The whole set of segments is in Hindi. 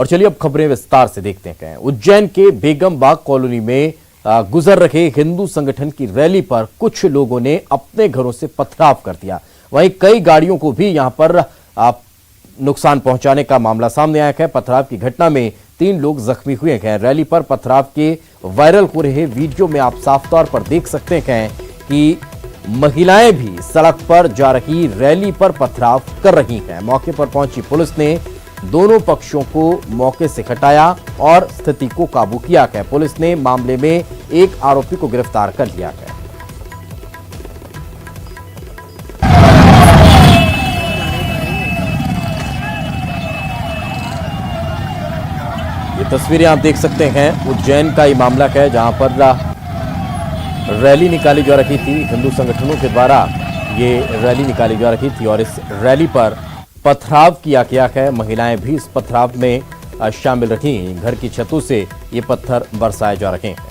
और चलिए अब खबरें विस्तार से देखते हैं। उज्जैन के बेगम बाग कॉलोनी में गुजर रहे हिंदू संगठन की रैली पर कुछ लोगों ने अपने घरों से पथराव कर दिया। वहीं कई गाड़ियों को भी यहां पर नुकसान पहुंचाने का मामला सामने आया है। पथराव की घटना में 3 लोग जख्मी हुए हैं। रैली पर पथराव के वायरल हो रहे वीडियो में आप साफ तौर पर देख सकते हैं कि महिलाएं भी सड़क पर जा रही रैली पर पथराव कर रही हैं। मौके पर पहुंची पुलिस ने दोनों पक्षों को मौके से हटाया और स्थिति को काबू किया है। पुलिस ने मामले में एक आरोपी को गिरफ्तार कर लिया है। ये तस्वीरें आप देख सकते हैं, उज्जैन का ये मामला है जहां पर रैली निकाली जा रही थी। हिंदू संगठनों के द्वारा ये रैली निकाली जा रही थी और इस रैली पर पथराव किया गया है। महिलाएं भी इस पथराव में शामिल रही। घर की छतों से ये पत्थर बरसाए जा रहे हैं।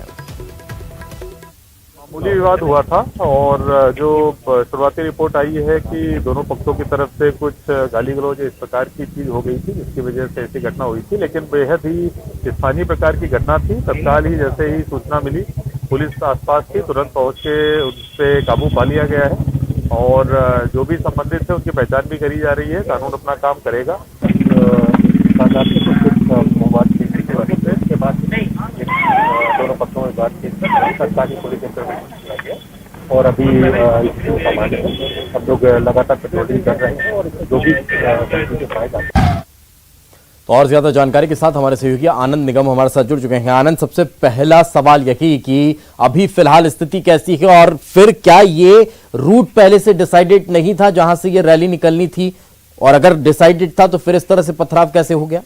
मामूली विवाद हुआ था और जो शुरुआती रिपोर्ट आई है कि दोनों पक्षों की तरफ से कुछ गाली गलौज इस प्रकार की चीज हो गई थी जिसकी वजह से ऐसी घटना हुई थी। लेकिन बेहद ही स्थानीय प्रकार की घटना थी। तत्काल ही जैसे ही सूचना मिली पुलिस आसपास थी, तुरंत पहुंच के उस पर काबू पा लिया गया है और जो भी संबंधित है उसकी पहचान भी करी जा रही है। कानून अपना काम करेगा। इसके बाद दोनों पक्षों में बातचीत सरकारी पुलिस इंटरवेंशन किया गया और अभी सामान्य है। हम लोग लगातार पेट्रोलिंग कर रहे हैं और जो भी फायदा। तो और ज्यादा जानकारी के साथ हमारे सहयोगी आनंद निगम हमारे साथ जुड़ चुके हैं। आनंद, सबसे पहला सवाल यही कि अभी फिलहाल स्थिति कैसी है और फिर क्या ये रूट पहले से डिसाइडेड नहीं था जहां से ये रैली निकलनी थी, और अगर डिसाइडेड था तो फिर इस तरह से पथराव कैसे हो गया?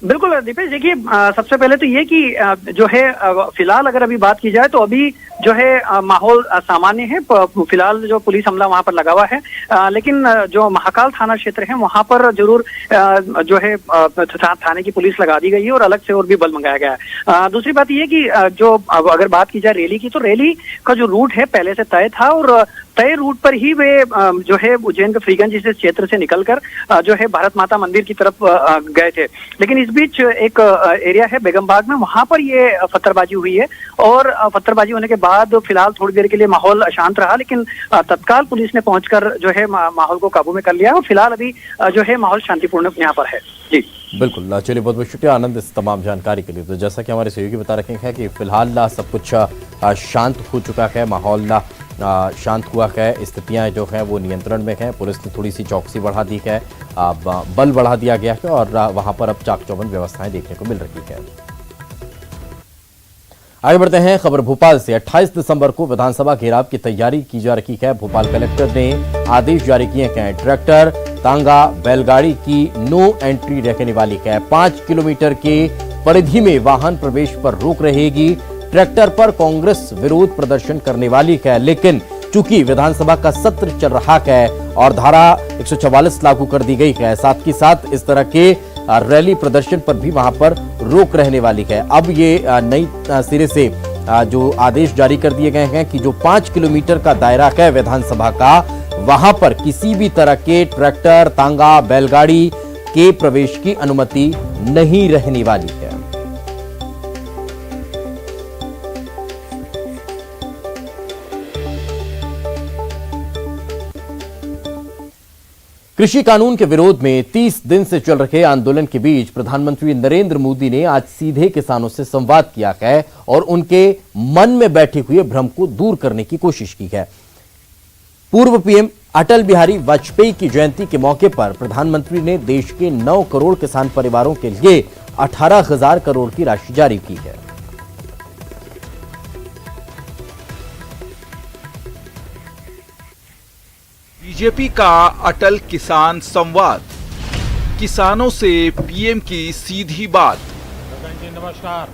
बिल्कुल दीपेश, देखिए सबसे पहले तो ये कि जो है फिलहाल अगर अभी बात की जाए तो अभी जो है माहौल सामान्य है। फिलहाल जो पुलिस अमला वहां पर लगा हुआ है, लेकिन जो महाकाल थाना क्षेत्र है वहां पर जरूर जो है थाने की पुलिस लगा दी गई है और अलग से और भी बल मंगाया गया है। दूसरी बात ये कि जो अगर बात की जाए रैली की, तो रैली का जो रूट है पहले से तय था और तय रूट पर ही वे जो है उज्जैन के फ्रीगंज इस क्षेत्र से निकलकर जो है भारत माता मंदिर की तरफ गए थे। लेकिन इस बीच एक एरिया है बेगम बाग में, वहां पर ये पत्थरबाजी हुई है और पत्थरबाजी होने के बाद फिलहाल थोड़ी देर के लिए माहौल अशांत रहा, लेकिन तत्काल पुलिस ने पहुंचकर जो है माहौल को काबू में कर लिया और फिलहाल अभी जो है माहौल शांतिपूर्ण यहाँ पर है। जी बिल्कुल, चलिए बहुत बहुत शुक्रिया आनंद इस तमाम जानकारी के लिए। तो जैसा कि हमारे सहयोगी बता रहे हैं कि फिलहाल सब कुछ शांत हो चुका है, माहौल शांत हुआ है, स्थितियां जो है वो नियंत्रण में है। पुलिस ने थोड़ी सी चौकसी बढ़ा दी है, बल बढ़ा दिया गया है और वहां पर अब चाक चौबंद व्यवस्थाएं देखने को मिल रही है। आगे बढ़ते हैं खबर भोपाल से। 28 दिसंबर को विधानसभा घेराव की तैयारी की जा रही है। भोपाल कलेक्टर ने आदेश जारी किए हैं। ट्रैक्टर, तांगा, बैलगाड़ी की नो एंट्री रहने वाली है। 5 किलोमीटर के परिधि में वाहन प्रवेश पर रोक रहेगी। ट्रैक्टर पर कांग्रेस विरोध प्रदर्शन करने वाली है, लेकिन चूंकि विधानसभा का सत्र चल रहा है और धारा 144 लागू कर दी गई है, साथ ही साथ इस तरह के रैली प्रदर्शन पर भी वहां पर रोक रहने वाली है। अब ये नई सिरे से जो आदेश जारी कर दिए गए हैं कि जो 5 किलोमीटर का दायरा है विधानसभा का, वहां पर किसी भी तरह के ट्रैक्टर, तांगा, बैलगाड़ी के प्रवेश की अनुमति नहीं रहने वाली है। कृषि कानून के विरोध में 30 दिन से चल रहे आंदोलन के बीच प्रधानमंत्री नरेंद्र मोदी ने आज सीधे किसानों से संवाद किया है और उनके मन में बैठे हुए भ्रम को दूर करने की कोशिश की है। पूर्व पीएम अटल बिहारी वाजपेयी की जयंती के मौके पर प्रधानमंत्री ने देश के 9 करोड़ किसान परिवारों के लिए 18,000 करोड़ की राशि जारी की है। बीजेपी का अटल किसान संवाद, किसानों से पीएम की सीधी बात। नमस्कार,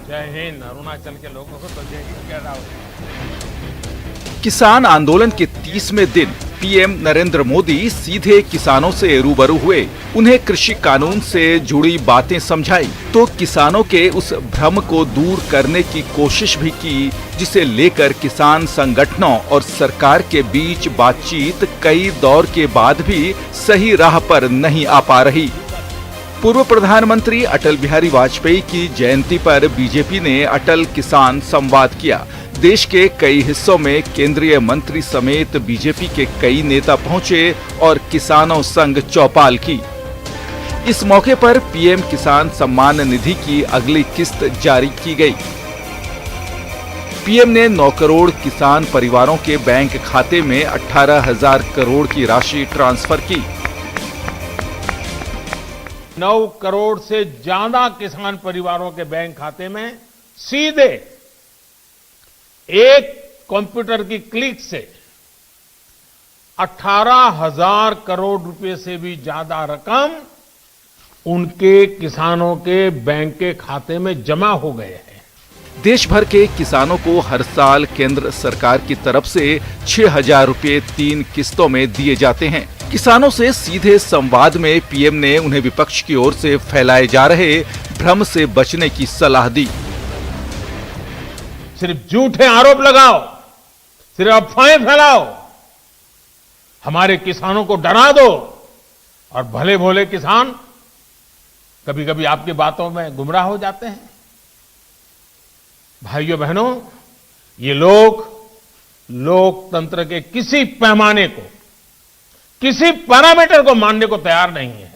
जय हिंद। अरुणाचल के लोगों को तो जय हिंद कह रहा हूं। किसान आंदोलन के 30वें दिन पीएम नरेंद्र मोदी सीधे किसानों से रूबरू हुए, उन्हें कृषि कानून से जुड़ी बातें समझाई, तो किसानों के उस भ्रम को दूर करने की कोशिश भी की, जिसे लेकर किसान संगठनों और सरकार के बीच बातचीत कई दौर के बाद भी सही राह पर नहीं आ पा रही। पूर्व प्रधानमंत्री अटल बिहारी वाजपेयी की जयंती पर बीजेपी ने अटल किसान संवाद किया। देश के कई हिस्सों में केंद्रीय मंत्री समेत बीजेपी के कई नेता पहुंचे और किसानों संग चौपाल की। इस मौके पर पीएम किसान सम्मान निधि की अगली किस्त जारी की गई। पीएम ने 9 करोड़ किसान परिवारों के बैंक खाते में 18,000 करोड़ की राशि ट्रांसफर की। 9 करोड़ से ज्यादा किसान परिवारों के बैंक खाते में सीधे एक कंप्यूटर की क्लिक से 18,000 करोड़ रुपए से भी ज्यादा रकम उनके किसानों के बैंक के खाते में जमा हो गए हैं। देश भर के किसानों को हर साल केंद्र सरकार की तरफ से 6,000 रुपए 3 किस्तों में दिए जाते हैं। किसानों से सीधे संवाद में पीएम ने उन्हें विपक्ष की ओर से फैलाए जा रहे भ्रम से बचने की सलाह दी। सिर्फ झूठे आरोप लगाओ, सिर्फ अफवाहें फैलाओ, हमारे किसानों को डरा दो और भले भोले किसान कभी कभी आपकी बातों में गुमराह हो जाते हैं। भाइयों बहनों, ये लोग लोकतंत्र के किसी पैमाने को, किसी पैरामीटर को मानने को तैयार नहीं है।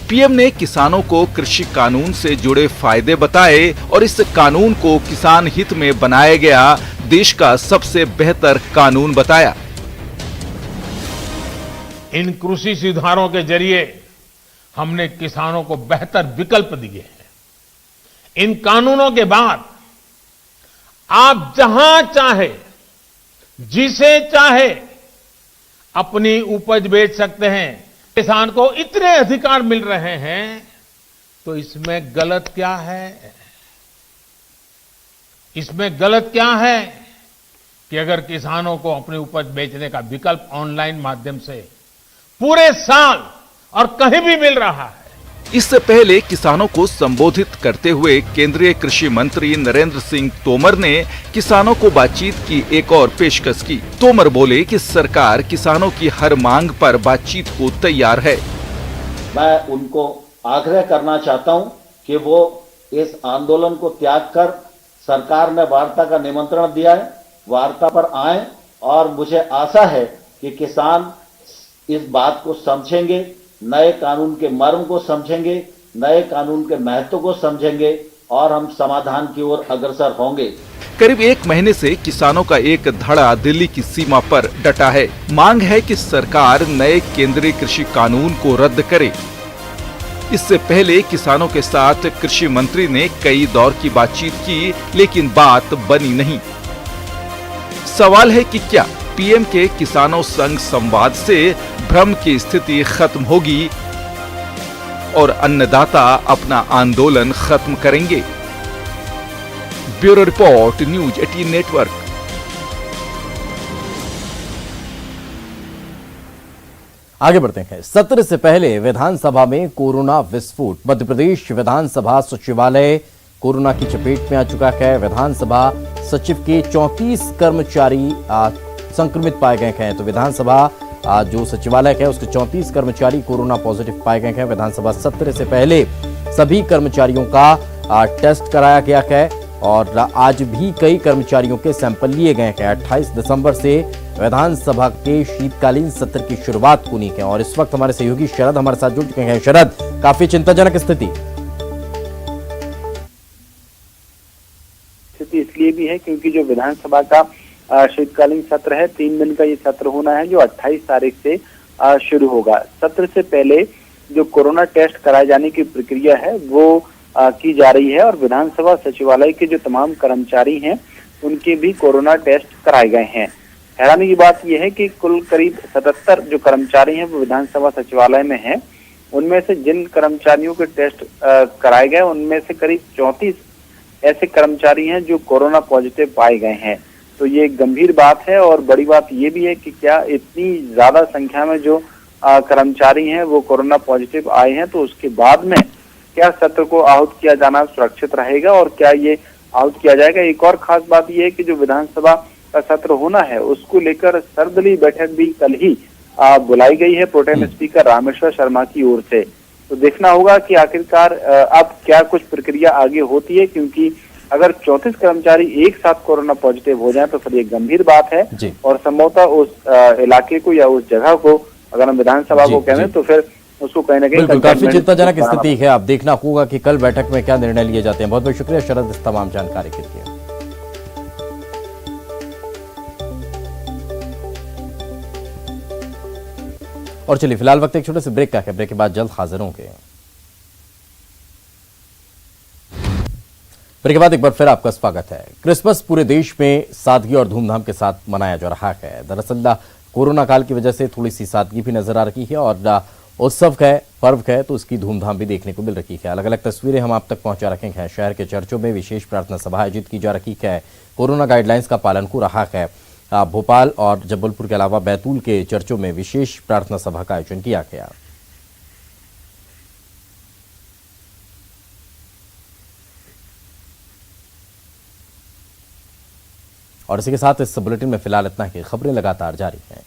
पीएम ने किसानों को कृषि कानून से जुड़े फायदे बताए और इस कानून को किसान हित में बनाया गया देश का सबसे बेहतर कानून बताया। इन कृषि सुधारों के जरिए हमने किसानों को बेहतर विकल्प दिए हैं। इन कानूनों के बाद आप जहां चाहे, जिसे चाहे अपनी उपज बेच सकते हैं। किसान को इतने अधिकार मिल रहे हैं, तो इसमें गलत क्या है? इसमें गलत क्या है कि अगर किसानों को अपनी उपज बेचने का विकल्प ऑनलाइन माध्यम से पूरे साल और कहीं भी मिल रहा है। इससे पहले किसानों को संबोधित करते हुए केंद्रीय कृषि मंत्री नरेंद्र सिंह तोमर ने किसानों को बातचीत की एक और पेशकश की। तोमर बोले कि सरकार किसानों की हर मांग पर बातचीत को तैयार है। मैं उनको आग्रह करना चाहता हूं कि वो इस आंदोलन को त्याग कर, सरकार ने वार्ता का निमंत्रण दिया है, वार्ता पर आए और मुझे आशा है कि किसान इस बात को समझेंगे, नए कानून के मर्म को समझेंगे, नए कानून के महत्व को समझेंगे और हम समाधान की ओर अग्रसर होंगे। करीब 1 महीने से किसानों का एक धड़ा दिल्ली की सीमा पर डटा है। मांग है कि सरकार नए केंद्रीय कृषि कानून को रद्द करे। इससे पहले किसानों के साथ कृषि मंत्री ने कई दौर की बातचीत की, लेकिन बात बनी नहीं। सवाल है कि क्या पीएम के किसानों संग संवाद से भ्रम की स्थिति खत्म होगी और अन्नदाता अपना आंदोलन खत्म करेंगे? Bureau report, news 18 network. आगे बढ़ते हैं। सत्र से पहले विधानसभा में कोरोना विस्फोट। मध्य प्रदेश विधानसभा सचिवालय कोरोना की चपेट में आ चुका है। विधानसभा सचिव के 34 कर्मचारी संक्रमित पाए गए हैं। तो विधानसभा जो सचिवालय है उसके 34 कर्मचारी कोरोना पॉजिटिव पाए गए हैं। विधानसभा सत्र से पहले सभी कर्मचारियों का टेस्ट कराया गया है और आज भी कई कर्मचारियों के सैंपल लिए गए हैं। 28 दिसंबर से विधानसभा के शीतकालीन सत्र की शुरुआत होनी है और इस वक्त हमारे सहयोगी शरद हमारे साथ जुड़ चुके हैं। शरद, काफी चिंताजनक स्थिति इसलिए भी है क्योंकि जो विधानसभा का शीतकालीन सत्र है, 3 दिन का ये सत्र होना है जो 28 तारीख से शुरू होगा। सत्र से पहले जो कोरोना टेस्ट कराए जाने की प्रक्रिया है वो की जा रही है और विधानसभा सचिवालय के जो तमाम कर्मचारी हैं उनके भी कोरोना टेस्ट कराए गए हैं। हैरानी की बात यह है कि कुल करीब 77 जो कर्मचारी हैं वो विधानसभा सचिवालय में हैं। उनमें से जिन कर्मचारियों के टेस्ट कराए गए उनमें से करीब 34 ऐसे कर्मचारी हैं जो कोरोना पॉजिटिव पाए गए हैं। तो ये एक गंभीर बात है। और बड़ी बात ये भी है कि क्या इतनी ज्यादा संख्या में जो कर्मचारी हैं वो कोरोना पॉजिटिव आए हैं, तो उसके बाद में क्या सत्र को आहूत किया जाना सुरक्षित रहेगा और क्या ये आहूत किया जाएगा। एक और खास बात यह है कि जो विधानसभा का सत्र होना है उसको लेकर सर्वदलीय बैठक भी कल ही बुलाई गई है प्रोटेम स्पीकर रामेश्वर शर्मा की ओर से। तो देखना होगा कि आखिरकार अब क्या कुछ प्रक्रिया आगे होती है, क्योंकि अगर 34 कर्मचारी एक साथ कोरोना पॉजिटिव हो जाए तो फिर ये गंभीर बात है और संभवतः उस इलाके को या उस जगह को अगर हम विधानसभा को कहें तो फिर उसको कहीं ना कहीं काफी चिंताजनक स्थिति है। अब देखना होगा कि कल बैठक में क्या निर्णय लिए जाते हैं। बहुत बहुत शुक्रिया शरद इस तमाम जानकारी के लिए। और चलिए फिलहाल वक्त एक छोटे से ब्रेक का है, ब्रेक के बाद जल्द हाजिर होंगे। ब्रेक के बाद एक बार फिर आपका स्वागत है। क्रिसमस पूरे देश में सादगी और धूमधाम के साथ मनाया जा रहा है। दरअसल कोरोना काल की वजह से थोड़ी सी सादगी भी नजर आ रही है और उत्सव है, पर्व है, तो उसकी धूमधाम भी देखने को मिल रही है। अलग अलग तस्वीरें हम आप तक पहुंचा रखे हैं। शहर के चर्चों में विशेष प्रार्थना सभा आयोजित की जा रही है। कोरोना गाइडलाइंस का पालन हो रहा है। भोपाल और जबलपुर के अलावा बैतूल के चर्चों में विशेष प्रार्थना सभा का आयोजन किया गया। और इसी के साथ इस बुलेटिन में फिलहाल इतना ही। खबरें लगातार जारी हैं।